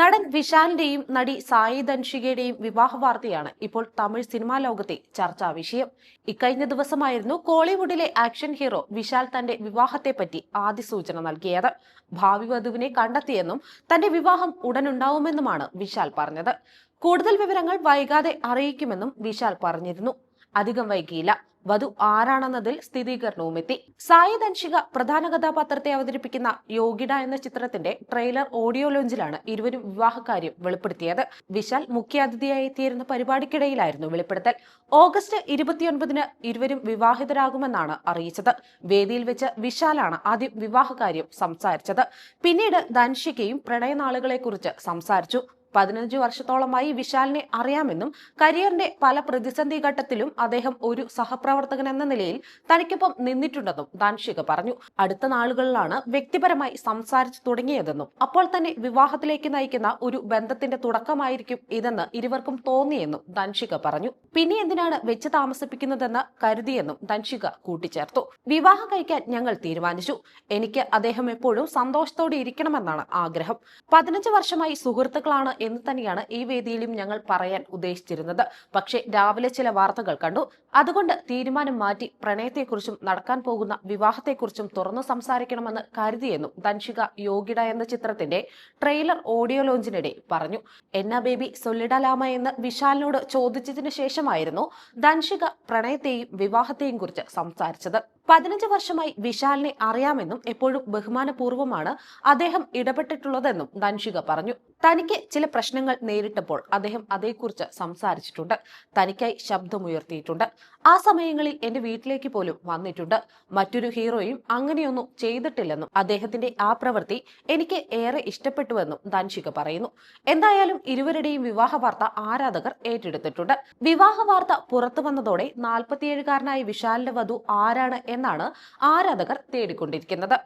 നടൻ വിശാലിന്റെയും നടി സായി ധൻഷികയുടെയും വിവാഹ വാർത്തയാണ് ഇപ്പോൾ തമിഴ് സിനിമാ ലോകത്തെ ചർച്ചാ വിഷയം. ഇക്കഴിഞ്ഞ ദിവസമായിരുന്നു കോളിവുഡിലെ ആക്ഷൻ ഹീറോ വിശാൽ തന്റെ വിവാഹത്തെപ്പറ്റി ആദ്യ സൂചന നൽകിയത്. ഭാവി വധുവിനെ കണ്ടെത്തിയെന്നും തന്റെ വിവാഹം ഉടനുണ്ടാവുമെന്നുമാണ് വിശാൽ പറഞ്ഞത്. കൂടുതൽ വിവരങ്ങൾ വൈകാതെ അറിയിക്കുമെന്നും വിശാൽ പറഞ്ഞിരുന്നു. അധികം വൈകിയില്ല. വധു ആരാണെന്നതിൽ സ്ഥിരീകരണവും എത്തി. സായി ധൻഷിക പ്രധാന കഥാപാത്രത്തെ അവതരിപ്പിക്കുന്ന യോഗിഡ എന്ന ചിത്രത്തിന്റെ ട്രെയിലർ ഓഡിയോ ലോഞ്ചിലാണ് ഇരുവരും വിവാഹകാര്യം വെളിപ്പെടുത്തിയത്. വിശാൽ മുഖ്യാതിഥിയായി എത്തിയിരുന്ന പരിപാടിക്കിടയിലായിരുന്നു വെളിപ്പെടുത്തൽ. ഓഗസ്റ്റ് 29-ന് ഇരുവരും വിവാഹിതരാകുമെന്നാണ് അറിയിച്ചത്. വേദിയിൽ വെച്ച് വിശാലാണ് ആദ്യം വിവാഹകാര്യം സംസാരിച്ചത്. പിന്നീട് ധൻഷികയും പ്രണയനാളുകളെക്കുറിച്ച് സംസാരിച്ചു. 15 വർഷത്തോളമായി വിശാലിനെ അറിയാമെന്നും കരിയറിന്റെ പല പ്രതിസന്ധി ഘട്ടത്തിലും അദ്ദേഹം ഒരു സഹപ്രവർത്തകൻ എന്ന നിലയിൽ തനിക്കൊപ്പം നിന്നിട്ടുണ്ടെന്നും ധൻഷിക പറഞ്ഞു. അടുത്ത നാളുകളിലാണ് വ്യക്തിപരമായി സംസാരിച്ചു തുടങ്ങിയതെന്നും അപ്പോൾ തന്നെ വിവാഹത്തിലേക്ക് നയിക്കുന്ന ഒരു ബന്ധത്തിന്റെ തുടക്കമായിരിക്കും ഇതെന്ന് ഇരുവർക്കും തോന്നിയെന്നും ധൻഷിക പറഞ്ഞു. പിന്നെ എന്തിനാണ് വെച്ച് താമസിപ്പിക്കുന്നതെന്ന് കരുതിയെന്നും ധൻഷിക കൂട്ടിച്ചേർത്തു. വിവാഹം കഴിക്കാൻ ഞങ്ങൾ തീരുമാനിച്ചു. എനിക്ക് അദ്ദേഹം എപ്പോഴും സന്തോഷത്തോടെ ഇരിക്കണമെന്നാണ് ആഗ്രഹം. 15 വർഷമായി സുഹൃത്തുക്കളാണ് എന്ന് തന്നെയാണ് ഈ വേദിയിലും ഞങ്ങൾ പറയാൻ ഉദ്ദേശിച്ചിരുന്നത്. പക്ഷേ രാവിലെ ചില വാർത്തകൾ കണ്ടു. അതുകൊണ്ട് തീരുമാനം മാറ്റി പ്രണയത്തെക്കുറിച്ചും നടക്കാൻ പോകുന്ന വിവാഹത്തെക്കുറിച്ചും തുറന്നു സംസാരിക്കണമെന്ന് കരുതിയെന്നും ധൻഷിക യോഗിഡ എന്ന ചിത്രത്തിന്റെ ട്രെയിലർ ഓഡിയോ ലോഞ്ചിനിടെ പറഞ്ഞു. എന്നാ ബേബി സൊല്ലിഡലാമ എന്ന് വിശാലിനോട് ചോദിച്ചതിനു ശേഷമായിരുന്നു ധൻഷിക പ്രണയത്തെയും വിവാഹത്തെയും കുറിച്ച് സംസാരിച്ചത്. 15 വർഷമായി വിശാലിനെ അറിയാമെന്നും എപ്പോഴും ബഹുമാനപൂർവ്വമാണ് അദ്ദേഹം ഇടപെട്ടിട്ടുള്ളതെന്നും ധൻഷിക പറഞ്ഞു. തനിക്ക് ചില പ്രശ്നങ്ങൾ നേരിട്ടപ്പോൾ അദ്ദേഹം അതേക്കുറിച്ച് സംസാരിച്ചിട്ടുണ്ട്. തനിക്കായി ശബ്ദമുയർത്തിയിട്ടുണ്ട്. ആ സമയങ്ങളിൽ എന്റെ വീട്ടിലേക്ക് പോലും വന്നിട്ടുണ്ട്. മറ്റൊരു ഹീറോയും അങ്ങനെയൊന്നും ചെയ്തിട്ടില്ലെന്നും അദ്ദേഹത്തിന്റെ ആ പ്രവൃത്തി എനിക്ക് ഏറെ ഇഷ്ടപ്പെട്ടുവെന്നും ധൻഷിക പറയുന്നു. എന്തായാലും ഇരുവരുടെയും വിവാഹ വാർത്ത ആരാധകർ ഏറ്റെടുത്തിട്ടുണ്ട്. വിവാഹ വാർത്ത പുറത്തു വന്നതോടെ 47-കാരനായ വിശാലിന്റെ വധു ആരാണ് എന്നാണ് ആരാധകർ തേടിക്കൊണ്ടിരിക്കുന്നത്.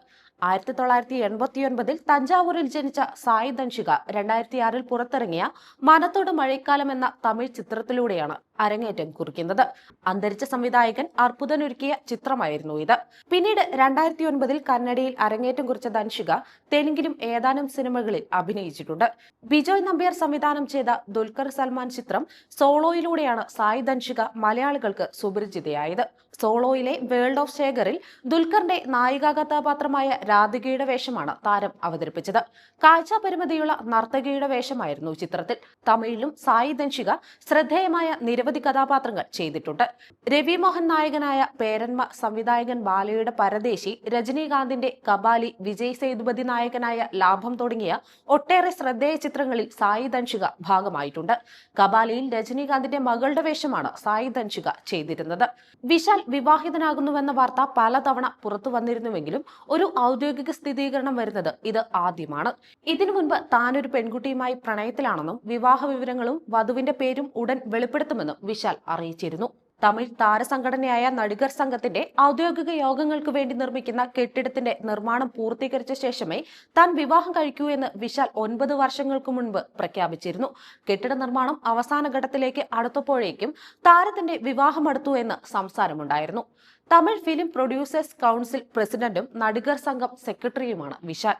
1989-ൽ തഞ്ചാവൂരിൽ ജനിച്ച സായി ധൻഷിക 2006-ൽ പുറത്തിറങ്ങിയ മനത്തോട് മഴക്കാലം എന്ന തമിഴ് ചിത്രത്തിലൂടെയാണ് അരങ്ങേറ്റം കുറിക്കുന്നത്. അന്തരിച്ച സംവിധായകൻ അർപ്പുതൻ ഒരുക്കിയ ചിത്രമായിരുന്നു ഇത്. പിന്നീട് 2009-ൽ കന്നഡയിൽ അരങ്ങേറ്റം കുറിച്ച ധൻഷിക തെലുങ്കിലും ഏതാനും സിനിമകളിൽ അഭിനയിച്ചിട്ടുണ്ട്. ബിജോയ് നമ്പ്യാർ സംവിധാനം ചെയ്ത ദുൽഖർ സൽമാൻ ചിത്രം സോളോയിലൂടെയാണ് സായി ധൻഷിക മലയാളികൾക്ക് സുപരിചിതയായത്. സോളോയിലെ വേൾഡ് ഓഫ് ശേഖറിൽ ദുൽഖറിന്റെ നായികാ കഥാപാത്രമായ രാധികയുടെ വേഷമാണ് താരം അവതരിപ്പിച്ചത്. കാഴ്ചാ പരിമിതിയുള്ള നർത്തകിയുടെ വേഷമായിരുന്നു ചിത്രത്തിൽ. തമിഴിലും സായി ധൻഷിക ശ്രദ്ധേയമായ നിരവധി കഥാപാത്രങ്ങൾ ചെയ്തിട്ടുണ്ട്. രവി മോഹൻ നായകനായ പേരന്മ, സംവിധായകൻ ബാലയുടെ പരദേശി, രജനീകാന്തിന്റെ കബാലി, വിജയ് സേതുപതി നായകനായ ലാഭം തുടങ്ങിയ ഒട്ടേറെ ശ്രദ്ധേയ ചിത്രങ്ങളിൽ സായി ധൻഷിക ഭാഗമായിട്ടുണ്ട്. കബാലിയിൽ രജനീകാന്തിന്റെ മകളുടെ വേഷമാണ് സായി ധൻഷിക ചെയ്തിരുന്നത്. വിശാൽ വിവാഹിതനാകുന്നുവെന്ന വാർത്ത പലതവണ പുറത്തു വന്നിരുന്നുവെങ്കിലും ഒരു ഔദ്യോഗിക സ്ഥിരീകരണം വരുന്നത് ഇത് ആദ്യമാണ്. ഇതിനു മുൻപ് താനൊരു പെൺകുട്ടിയുമായി പ്രണയത്തിലാണെന്നും വിവാഹ വിവരങ്ങളും വധുവിന്റെ പേരും ഉടൻ വെളിപ്പെടുത്തുമെന്നും വിശാൽ അറിയിച്ചിരുന്നു. തമിഴ് താരസംഘടനയായ നടിഗർ സംഘത്തിന്റെ ഔദ്യോഗിക യോഗങ്ങൾക്ക് വേണ്ടി നിർമ്മിക്കുന്ന കെട്ടിടത്തിന്റെ നിർമ്മാണം പൂർത്തീകരിച്ച ശേഷമേ താൻ വിവാഹം കഴിക്കൂ എന്ന് വിശാൽ 9 വർഷങ്ങൾക്ക് മുൻപ് പ്രഖ്യാപിച്ചിരുന്നു. കെട്ടിട നിർമ്മാണം അവസാന ഘട്ടത്തിലേക്ക് അടുത്തപ്പോഴേക്കും താരത്തിന്റെ വിവാഹം അടുത്തു എന്ന് സംസാരമുണ്ടായിരുന്നു. തമിഴ് ഫിലിം പ്രൊഡ്യൂസേഴ്സ് കൗൺസിൽ പ്രസിഡന്റും നടിഗർ സംഘം സെക്രട്ടറിയുമാണ് വിശാൽ.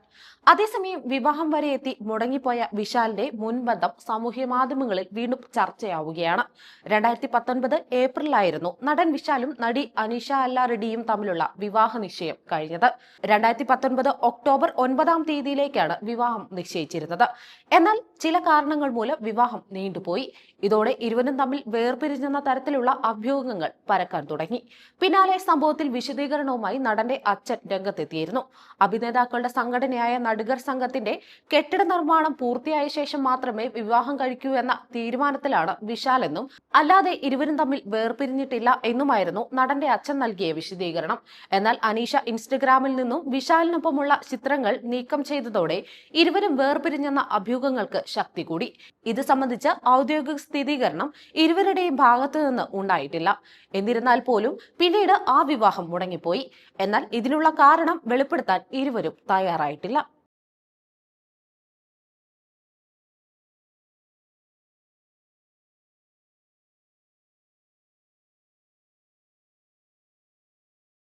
അതേസമയം വിവാഹം വരെ എത്തി മുടങ്ങിപ്പോയ വിശാലിന്റെ മുൻബന്ധം സാമൂഹ്യ മാധ്യമങ്ങളിൽ വീണ്ടും ചർച്ചയാവുകയാണ്. 2019 ഏപ്രിലായിരുന്നു നടൻ വിശാലും നടി അനീഷ അല്ല റെഡ്ഡിയും തമ്മിലുള്ള വിവാഹ നിശ്ചയം കഴിഞ്ഞത്. 2019 ഒക്ടോബർ 9-ാം തീയതിയിലേക്കാണ് വിവാഹം നിശ്ചയിച്ചിരുന്നത്. എന്നാൽ ചില കാരണങ്ങൾ മൂലം വിവാഹം നീണ്ടുപോയി. ഇതോടെ ഇരുവരും തമ്മിൽ വേർപിരിഞ്ഞെന്ന തരത്തിലുള്ള അഭ്യൂഹങ്ങൾ പരക്കാൻ തുടങ്ങി. പിന്നാലെ സംഭവത്തിൽ വിശദീകരണവുമായി നടന്റെ അച്ഛൻ രംഗത്തെത്തിയിരുന്നു. അഭിനേതാക്കളുടെ സംഘടനയായ നടിഗർ സംഘത്തിന്റെ കെട്ടിട നിർമ്മാണം പൂർത്തിയായ ശേഷം മാത്രമേ വിവാഹം കഴിക്കൂ എന്ന തീരുമാനത്തിലാണ് വിശാലെന്നും അല്ലാതെ ഇരുവരും തമ്മിൽ വേർപിരിഞ്ഞിട്ടില്ല എന്നുമായിരുന്നു നടന്റെ അച്ഛൻ നൽകിയ വിശദീകരണം. എന്നാൽ അനീഷ ഇൻസ്റ്റഗ്രാമിൽ നിന്നും വിശാലിനൊപ്പമുള്ള ചിത്രങ്ങൾ നീക്കം ചെയ്തതോടെ ഇരുവരും വേർപിരിഞ്ഞെന്ന അഭ്യൂഹങ്ങൾക്ക് ശക്തി കൂടി. ഇത് സംബന്ധിച്ച് ഔദ്യോഗിക സ്ഥിരീകരണം ഇരുവരുടെയും ഭാഗത്തു നിന്ന് ഉണ്ടായിട്ടില്ല. എന്നിരുന്നാൽ പോലും പിന്നീട് ആ വിവാഹം മുടങ്ങിപ്പോയി. എന്നാൽ ഇതിനുള്ള കാരണം വെളിപ്പെടുത്താൻ ഇരുവരും തയ്യാറായിട്ടില്ല.